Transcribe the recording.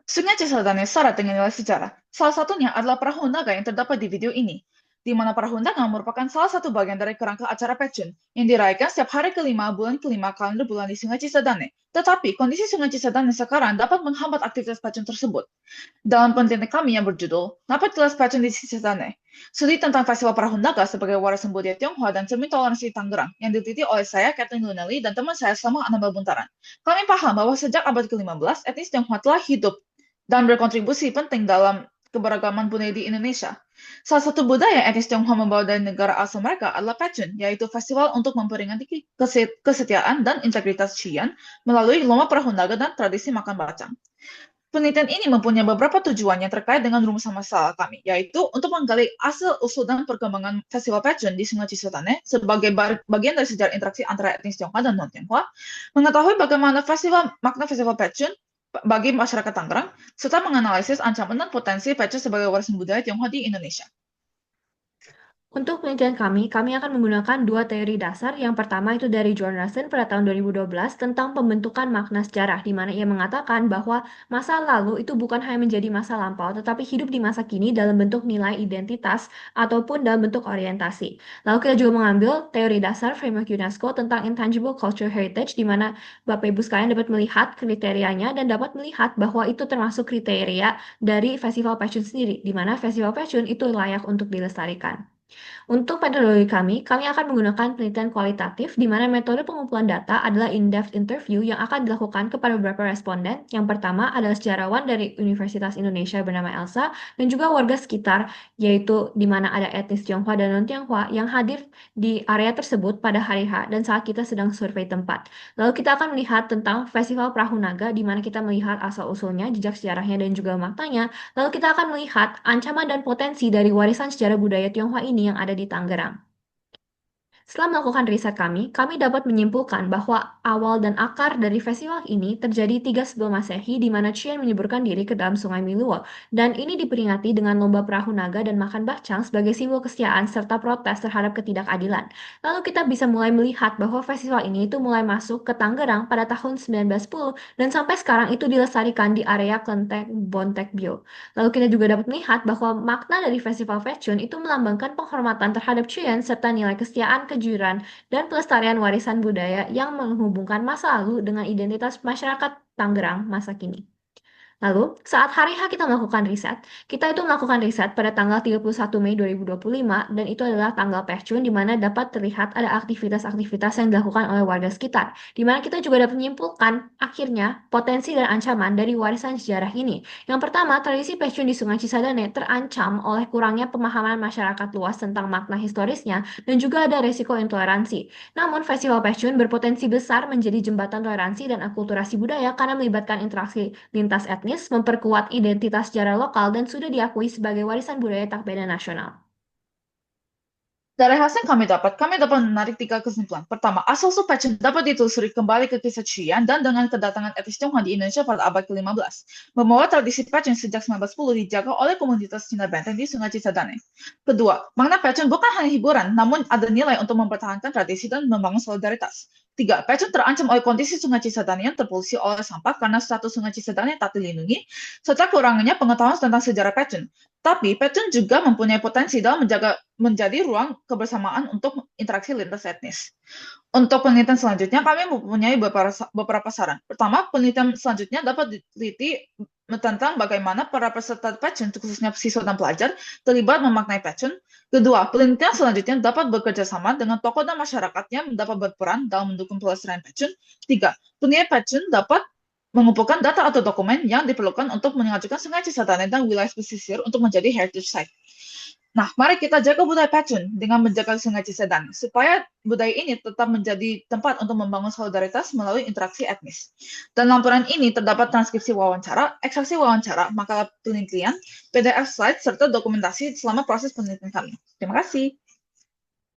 Sungai Cisadane syarat dengan nilai sejarah. Salah satunya adalah perahu naga yang terdapat di video ini, di mana perahu naga merupakan salah satu bagian dari kerangka acara Pecun yang dirayakan setiap hari kelima bulan kelima kalender bulan di Sungai Cisadane. Tetapi kondisi Sungai Cisadane sekarang dapat menghambat aktivitas Pecun tersebut. Dalam penelitian kami yang berjudul Dapat Kelas Pecun di Cisadane, studi tentang Festival Perahu Naga sebagai warisan budaya Tionghoa dan cermin toleransi Tangerang yang diteliti oleh saya, Kathleen Lunelli, dan teman saya selama 16 buntaran. Kami paham bahwa sejak abad ke-15, etnis Tionghoa telah hidup dan berkontribusi penting dalam keberagaman budaya di Indonesia. Salah satu budaya etnis Tionghoa membawa dari negara asal mereka adalah Pecun, yaitu festival untuk memperingati kesetiaan dan integritas Qian melalui lomba perahu naga dan tradisi makan bacang. Penelitian ini mempunyai beberapa tujuan yang terkait dengan rumusan masalah kami, yaitu untuk menggali asal-usul dan perkembangan Festival Pecun di Sungai Cisadane sebagai bagian dari sejarah interaksi antara etnis Tionghoa dan non-Tionghoa, mengetahui bagaimana makna Festival Pecun bagi masyarakat Tangerang, serta menganalisis ancaman dan potensi Pecun sebagai warisan budaya Tionghoa di Indonesia. Untuk penelitian kami akan menggunakan dua teori dasar. Yang pertama itu dari John Russell pada tahun 2012 tentang pembentukan makna sejarah, di mana ia mengatakan bahwa masa lalu itu bukan hanya menjadi masa lampau, tetapi hidup di masa kini dalam bentuk nilai identitas ataupun dalam bentuk orientasi. Lalu kita juga mengambil teori dasar framework UNESCO tentang Intangible Cultural Heritage, di mana Bapak Ibu sekalian dapat melihat kriterianya dan dapat melihat bahwa itu termasuk kriteria dari Festival Pecun sendiri, di mana Festival Pecun itu layak untuk dilestarikan. Untuk metodologi kami akan menggunakan penelitian kualitatif, di mana metode pengumpulan data adalah in-depth interview yang akan dilakukan kepada beberapa responden. Yang pertama adalah sejarawan dari Universitas Indonesia bernama Elsa, dan juga warga sekitar, yaitu di mana ada etnis Tionghoa dan non-Tionghoa yang hadir di area tersebut pada hari H dan saat kita sedang survei tempat. Lalu kita akan melihat tentang Festival Perahu Naga, di mana kita melihat asal-usulnya, jejak sejarahnya, dan juga maknanya. Lalu kita akan melihat ancaman dan potensi dari warisan sejarah budaya Tionghoa ini yang ada di Tangerang. Setelah melakukan riset kami dapat menyimpulkan bahwa awal dan akar dari festival ini terjadi 3 sebelum Masehi, di mana Qian menyeburkan diri ke dalam Sungai Miluo, dan ini diperingati dengan lomba perahu naga dan makan bacang sebagai simbol kesetiaan serta protes terhadap ketidakadilan. Lalu kita bisa mulai melihat bahwa festival ini itu mulai masuk ke Tangerang pada tahun 1910 dan sampai sekarang itu dilestarikan di area Kelenteng Bontekbyo. Lalu kita juga dapat melihat bahwa makna dari Festival Fashion itu melambangkan penghormatan terhadap Qian serta nilai kesetiaan, kejujuran, dan pelestarian warisan budaya yang menghubungkan masa lalu dengan identitas masyarakat Tangerang masa kini. Lalu, saat hari H kita itu melakukan riset pada tanggal 31 Mei 2025, dan itu adalah tanggal Pehcun, di mana dapat terlihat ada aktivitas-aktivitas yang dilakukan oleh warga sekitar, di mana kita juga dapat menyimpulkan akhirnya potensi dan ancaman dari warisan sejarah ini. Yang pertama, tradisi Pehcun di Sungai Cisadane terancam oleh kurangnya pemahaman masyarakat luas tentang makna historisnya, dan juga ada resiko intoleransi. Namun, Festival Pehcun berpotensi besar menjadi jembatan toleransi dan akulturasi budaya karena melibatkan interaksi lintas etnis, memperkuat identitas sejarah lokal, dan sudah diakui sebagai warisan budaya tak benda nasional. Dari hasil kami dapat menarik 3 kesimpulan. Pertama, asal-usul Pecun dapat ditelusuri kembali ke kisah Qian dan dengan kedatangan etnis Tionghoa di Indonesia pada abad ke-15, membawa tradisi Pecun sejak 1910 dijaga oleh komunitas Cina Benteng di Sungai Cisadane. Kedua, makna Pecun bukan hanya hiburan, namun ada nilai untuk mempertahankan tradisi dan membangun solidaritas. Tiga, Pecun terancam oleh kondisi Sungai Cisadane yang terpolusi oleh sampah karena status Sungai Cisadane tak dilindungi, serta kurangnya pengetahuan tentang sejarah Pecun. Tapi Pecun juga mempunyai potensi dalam menjadi ruang kebersamaan untuk interaksi lintas etnis. Untuk penelitian selanjutnya, kami mempunyai beberapa saran. Pertama, penelitian selanjutnya dapat diteliti tentang bagaimana para peserta Pecun, khususnya siswa dan pelajar, terlibat memaknai Pecun. Kedua, penelitian selanjutnya dapat bekerja sama dengan tokoh dan masyarakatnya dapat berperan dalam mendukung pelestarian Pecun. Tiga, penelitian Pecun dapat mengumpulkan data atau dokumen yang diperlukan untuk mengajukan Sungai Cisadane dan wilayah pesisir untuk menjadi heritage site. Nah, mari kita jaga budaya Pecun dengan menjaga Sungai Cisadane, supaya budaya ini tetap menjadi tempat untuk membangun solidaritas melalui interaksi etnis. Dan lampiran ini terdapat transkripsi wawancara, ekstraksi wawancara, makalah penelitian, PDF slide, serta dokumentasi selama proses penelitian kami. Terima kasih.